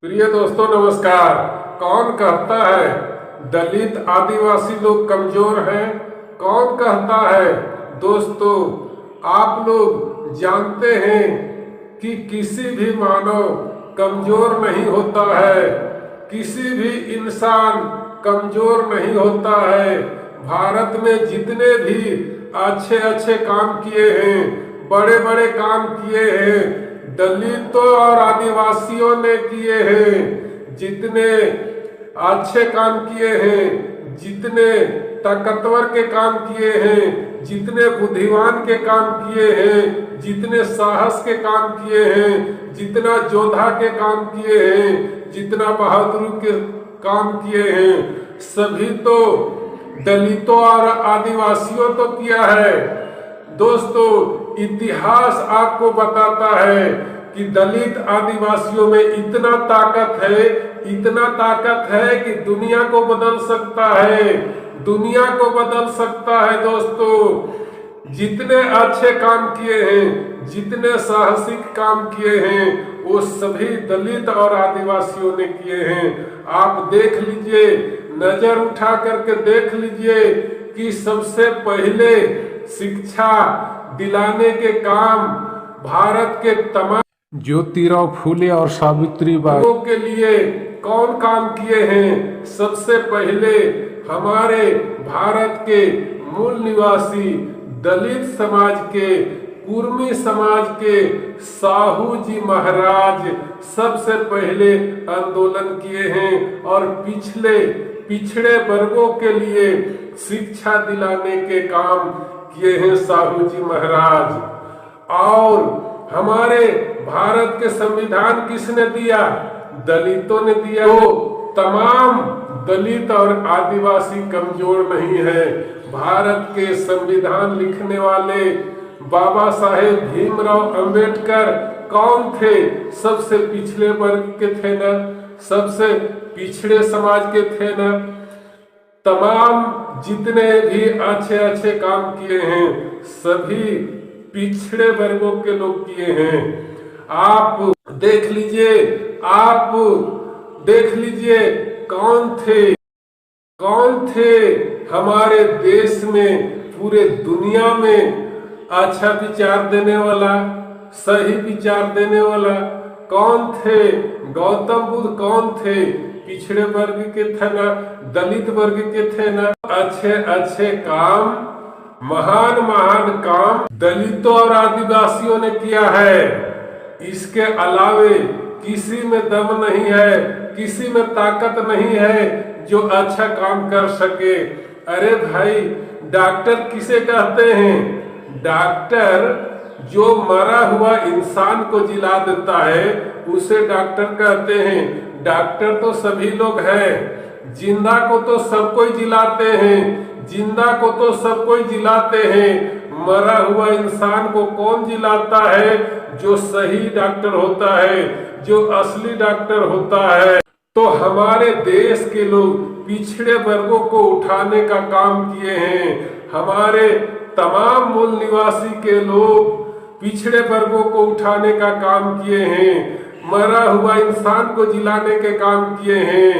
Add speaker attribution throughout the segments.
Speaker 1: प्रिय दोस्तों नमस्कार। कौन कहता है दलित आदिवासी लोग कमजोर हैं? कौन कहता है? दोस्तों, आप लोग जानते हैं कि किसी भी मानव कमजोर नहीं होता है, किसी भी इंसान कमजोर नहीं होता है। भारत में जितने भी अच्छे अच्छे काम किए हैं, बड़े बड़े काम किए हैं, दलितों और आदिवासियों ने किए हैं। जितने अच्छे काम किए हैं, जितने ताकतवर के काम किए हैं, जितने बुद्धिमान के काम किए हैं, जितने साहस के काम किए हैं, जितना योद्धा के काम किए हैं, जितना बहादुरी के काम किए हैं, सभी तो दलितों और आदिवासियों तो किया है। दोस्तों, इतिहास आपको बताता है कि दलित आदिवासियों में इतना ताकत है, इतना ताकत है कि दुनिया को बदल सकता है, दुनिया को बदल सकता है। दोस्तों, जितने अच्छे काम किए हैं, जितने साहसिक काम किए हैं, वो सभी दलित और आदिवासियों ने किए हैं। आप देख लीजिए, नजर उठा करके देख लीजिए कि सबसे पहले शिक्षा दिलाने के काम भारत के तमाम ज्योतिराव फूले और सावित्रीबाई के लिए कौन काम किए हैं? सबसे पहले हमारे भारत के मूल निवासी दलित समाज के, कुर्मी समाज के साहू जी महाराज सबसे पहले आंदोलन किए हैं और पिछड़े वर्गों के लिए शिक्षा दिलाने के काम किए हैं साहू जी महाराज। और हमारे भारत के संविधान किसने दिया? दलितों ने दिया। तो तमाम दलित और आदिवासी कमजोर नहीं है। भारत के संविधान लिखने वाले बाबा साहेब भीमराव अंबेडकर कौन थे? सबसे पिछड़े वर्ग के थे ना, सबसे पिछड़े समाज के थे ना। तमाम जितने भी अच्छे अच्छे काम किए हैं, सभी पिछड़े वर्गों के लोग किए हैं। आप देख लीजिए, आप देख लीजिए कौन थे हमारे देश में, पूरे दुनिया में अच्छा विचार देने वाला, सही विचार देने वाला कौन थे? गौतम बुद्ध कौन थे? पिछड़े वर्ग के थे ना, दलित वर्ग के थे ना। अच्छे अच्छे काम, महान महान काम दलितों और आदिवासियों ने किया है। इसके अलावे किसी में दम नहीं है, किसी में ताकत नहीं है जो अच्छा काम कर सके। अरे भाई, डॉक्टर किसे कहते हैं? डॉक्टर जो मरा हुआ इंसान को जिला देता है उसे डॉक्टर कहते हैं। डॉक्टर तो सभी लोग हैं, जिंदा को तो सब कोई जिलाते हैं, जिंदा को तो सब कोई जिलाते हैं। मरा हुआ इंसान को कौन जिलाता है? जो सही डॉक्टर होता है, जो असली डॉक्टर होता है। तो हमारे देश के लोग पिछड़े वर्गों को उठाने का काम किए हैं। हमारे तमाम मूल निवासी के लोग पिछड़े वर्गों को उठाने का काम किए हैं। मरा हुआ इंसान को जिलाने के काम किए हैं।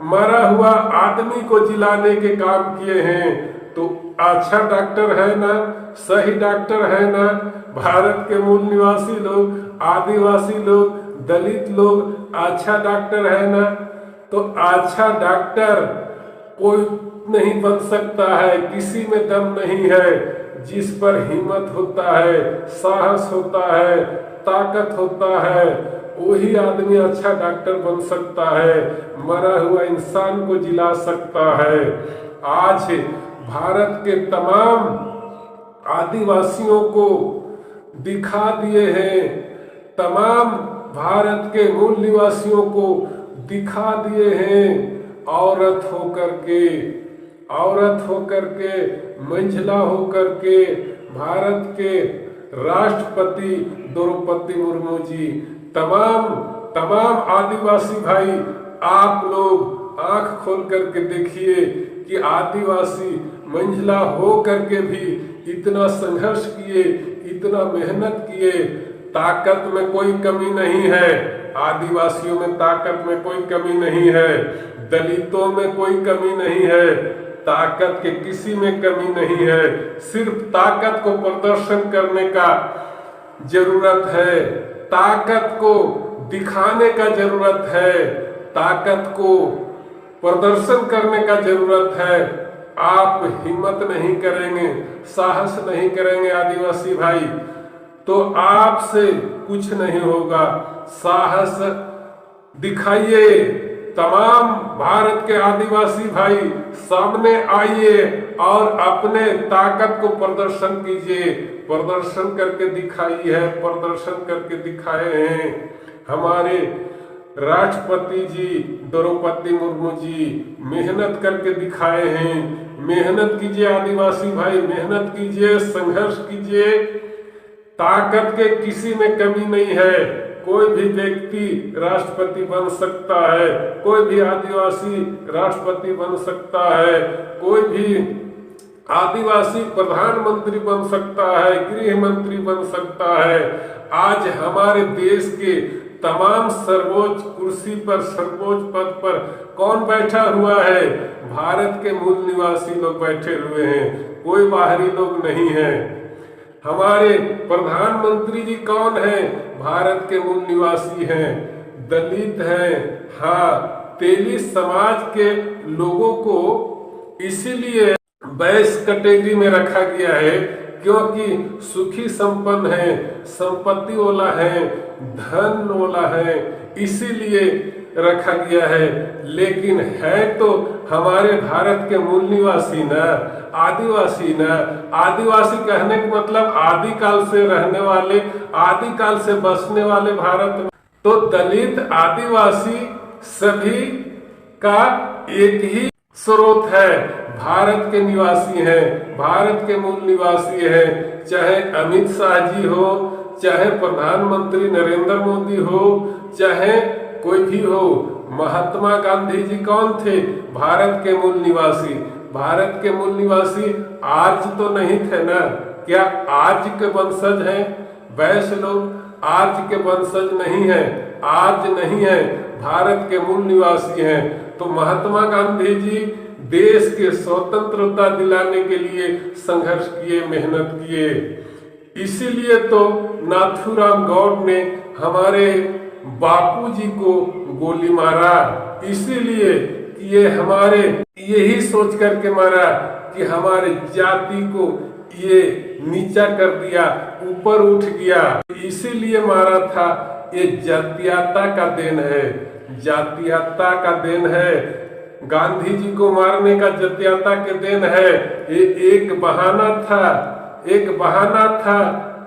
Speaker 1: मरा हुआ आदमी को जिलाने के काम किए हैं। तो अच्छा डॉक्टर है ना, सही डॉक्टर है ना। भारत के मूल निवासी लोग, आदिवासी लोग, दलित लोग अच्छा डॉक्टर है ना। तो अच्छा डॉक्टर कोई नहीं बन सकता है, किसी में दम नहीं है। जिस पर हिम्मत होता है, साहस होता है, ताकत होता है, वही आदमी अच्छा डॉक्टर बन सकता है, मरा हुआ इंसान को जिला सकता है। आज भारत के तमाम आदिवासियों को दिखा दिए हैं, तमाम भारत के मूल निवासियों को दिखा दिए हैं। औरत होकर के, महिला होकर के, भारत के राष्ट्रपति द्रौपदी मुर्मू जी, तमाम आदिवासी भाई, आप लोग आंख खोल करके देखिए कि आदिवासी महिला हो करके भी इतना संघर्ष किए, इतना मेहनत किए। ताकत में कोई कमी नहीं है, आदिवासियों में ताकत में कोई कमी नहीं है, दलितों में कोई कमी नहीं है, ताकत के किसी में कमी नहीं है। सिर्फ ताकत को प्रदर्शन करने का जरूरत है, ताकत को दिखाने का जरूरत है, ताकत को प्रदर्शन करने का जरूरत है। आप हिम्मत नहीं करेंगे, साहस नहीं करेंगे आदिवासी भाई, तो आपसे कुछ नहीं होगा। साहस दिखाइए, तमाम भारत के आदिवासी भाई सामने आइए और अपने ताकत को प्रदर्शन कीजिए। प्रदर्शन करके दिखाई है, प्रदर्शन करके दिखाए हैं हमारे राष्ट्रपति जी द्रौपदी मुर्मू जी, मेहनत करके दिखाए हैं। मेहनत कीजिए आदिवासी भाई, मेहनत कीजिए, संघर्ष कीजिए। ताकत के किसी में कमी नहीं है, कोई भी व्यक्ति राष्ट्रपति बन सकता है, कोई भी आदिवासी राष्ट्रपति बन सकता है, कोई भी आदिवासी प्रधानमंत्री बन सकता है, गृह मंत्री बन सकता है। आज हमारे देश के तमाम सर्वोच्च कुर्सी पर, सर्वोच्च पद पर कौन बैठा हुआ है? भारत के मूल निवासी लोग बैठे हुए हैं, कोई बाहरी लोग नहीं है। हमारे प्रधानमंत्री जी कौन हैं? भारत के मूल निवासी हैं, दलित हैं। हाँ, तेली समाज के लोगों को इसीलिए वैश्य कैटेगरी में रखा गया है क्योंकि सुखी संपन्न है, संपत्ति वाला है, धन वाला है, इसीलिए रखा गया है। लेकिन है तो हमारे भारत के मूल निवासी ना, आदिवासी ना। आदिवासी कहने का मतलब आदिकाल से रहने वाले, आदिकाल से बसने वाले भारत में। तो दलित आदिवासी सभी का एक ही स्रोत है, भारत के निवासी हैं, भारत के मूल निवासी हैं। चाहे अमित शाह जी हो, चाहे प्रधानमंत्री नरेंद्र मोदी हो, चाहे कोई भी हो। महात्मा गांधी जी कौन थे? भारत के मूल निवासी। भारत के मूल निवासी आर्य तो नहीं थे ना? क्या आर्य के वंशज हैं वैश्य लोग? आर्य के वंशज नहीं है, आर्य नहीं है, भारत के मूल निवासी हैं। तो महात्मा गांधी जी देश के स्वतंत्रता दिलाने के लिए संघर्ष किए, मेहनत किए। इसीलिए तो नाथूराम गौड ने हमारे बापूजी को गोली मारा, इसीलिए कि ये हमारे यही सोच करके मारा कि हमारे जाति को ये नीचा कर दिया, ऊपर उठ गया, इसीलिए मारा था। ये जातीयता का देन है, जातीयता का देन है। गांधी जी को मारने का जातीयता के देन है। ये एक बहाना था, एक बहाना था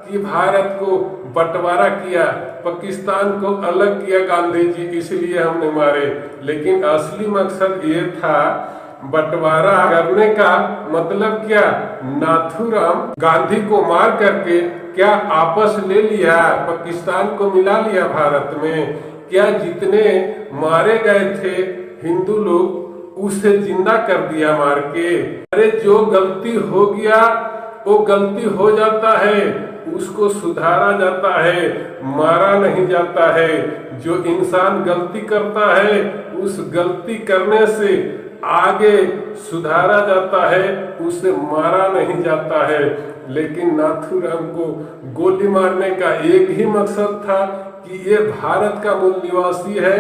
Speaker 1: कि भारत को बंटवारा किया, पाकिस्तान को अलग किया गांधी जी, इसलिए हमने मारे। लेकिन असली मकसद ये था बंटवारा करने का। मतलब क्या? नाथूराम गांधी को मार करके क्या आपस ले लिया, पाकिस्तान को मिला लिया भारत में? क्या जितने मारे गए थे हिंदू लोग उसे जिंदा कर दिया मार के? अरे जो गलती हो गया वो गलती हो जाता है, उसको सुधारा जाता है, मारा नहीं जाता है। जो इंसान गलती करता है उस गलती करने से आगे सुधारा जाता है, उसे मारा नहीं जाता है। लेकिन नाथूराम को गोली मारने का एक ही मकसद था कि ये भारत का मूल निवासी है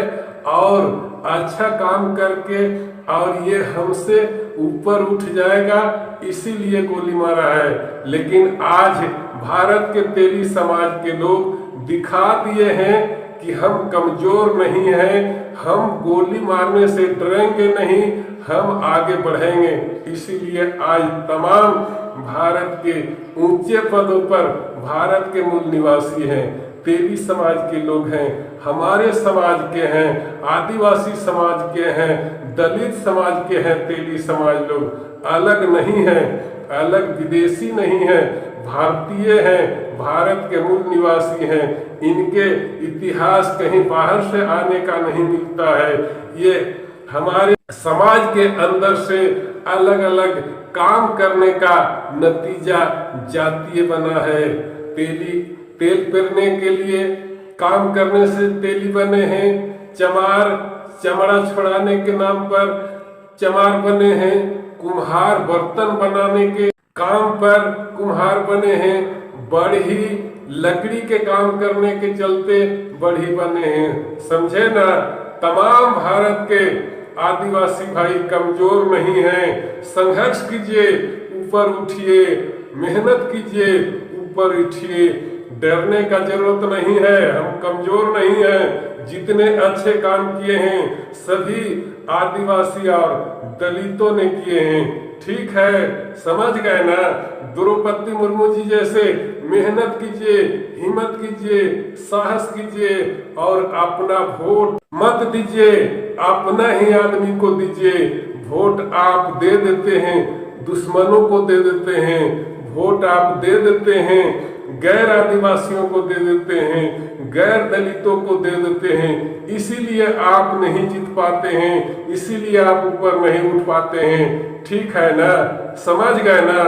Speaker 1: और अच्छा काम करके और ये हमसे ऊपर उठ जाएगा, इसीलिए गोली मारा है। लेकिन आज भारत के तेली समाज के लोग दिखा दिए हैं कि हम कमजोर नहीं हैं, हम गोली मारने से डरेंगे नहीं, हम आगे बढ़ेंगे। इसीलिए आज तमाम भारत के ऊंचे पदों पर भारत के मूल निवासी हैं, तेली समाज के लोग हैं, हमारे समाज के हैं, आदिवासी समाज के हैं, दलित समाज के हैं। तेली समाज लोग अलग नहीं है, अलग विदेशी नहीं है, भारतीय हैं, भारत के मूल निवासी हैं। इनके इतिहास कहीं बाहर से आने का नहीं मिलता है। ये हमारे समाज के अंदर से अलग अलग काम करने का नतीजा जातीय बना है। तेल पेरने के लिए काम करने से तेली बने हैं। चमार चमड़ा छुड़ाने के नाम पर चमार बने हैं। कुम्हार बर्तन बनाने के काम पर कुम्हार बने हैं। बढ़ी लकड़ी के काम करने के चलते बढ़ी बने हैं। समझे ना? तमाम भारत के आदिवासी भाई कमजोर नहीं हैं। संघर्ष कीजिए, ऊपर उठिए, मेहनत कीजिए, ऊपर उठिए। डरने का जरूरत नहीं है, हम कमजोर नहीं हैं। जितने अच्छे काम किए हैं सभी आदिवासी और दलितों ने किए हैं। ठीक है, समझ गए ना? द्रौपदी मुर्मू जी जैसे मेहनत कीजिए, हिम्मत कीजिए, साहस कीजिए और अपना वोट मत दीजिए, अपना ही आदमी को दीजिए। वोट आप दे देते हैं, दुश्मनों को दे देते हैं। वोट आप दे देते हैं, गैर आदिवासियों को दे देते हैं, गैर दलितों को दे देते हैं। इसीलिए आप नहीं जीत पाते हैं, इसीलिए आप ऊपर नहीं उठ पाते हैं। ठीक है ना? समझ गए ना?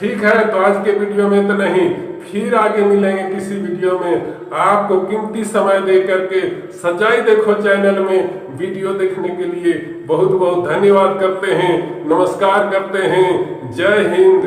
Speaker 1: ठीक है, तो आज के वीडियो में तो नहीं, फिर आगे मिलेंगे किसी वीडियो में। आपको कीमती समय दे करके सच्चाई देखो चैनल में वीडियो देखने के लिए बहुत बहुत धन्यवाद करते हैं, नमस्कार करते हैं। जय हिंद।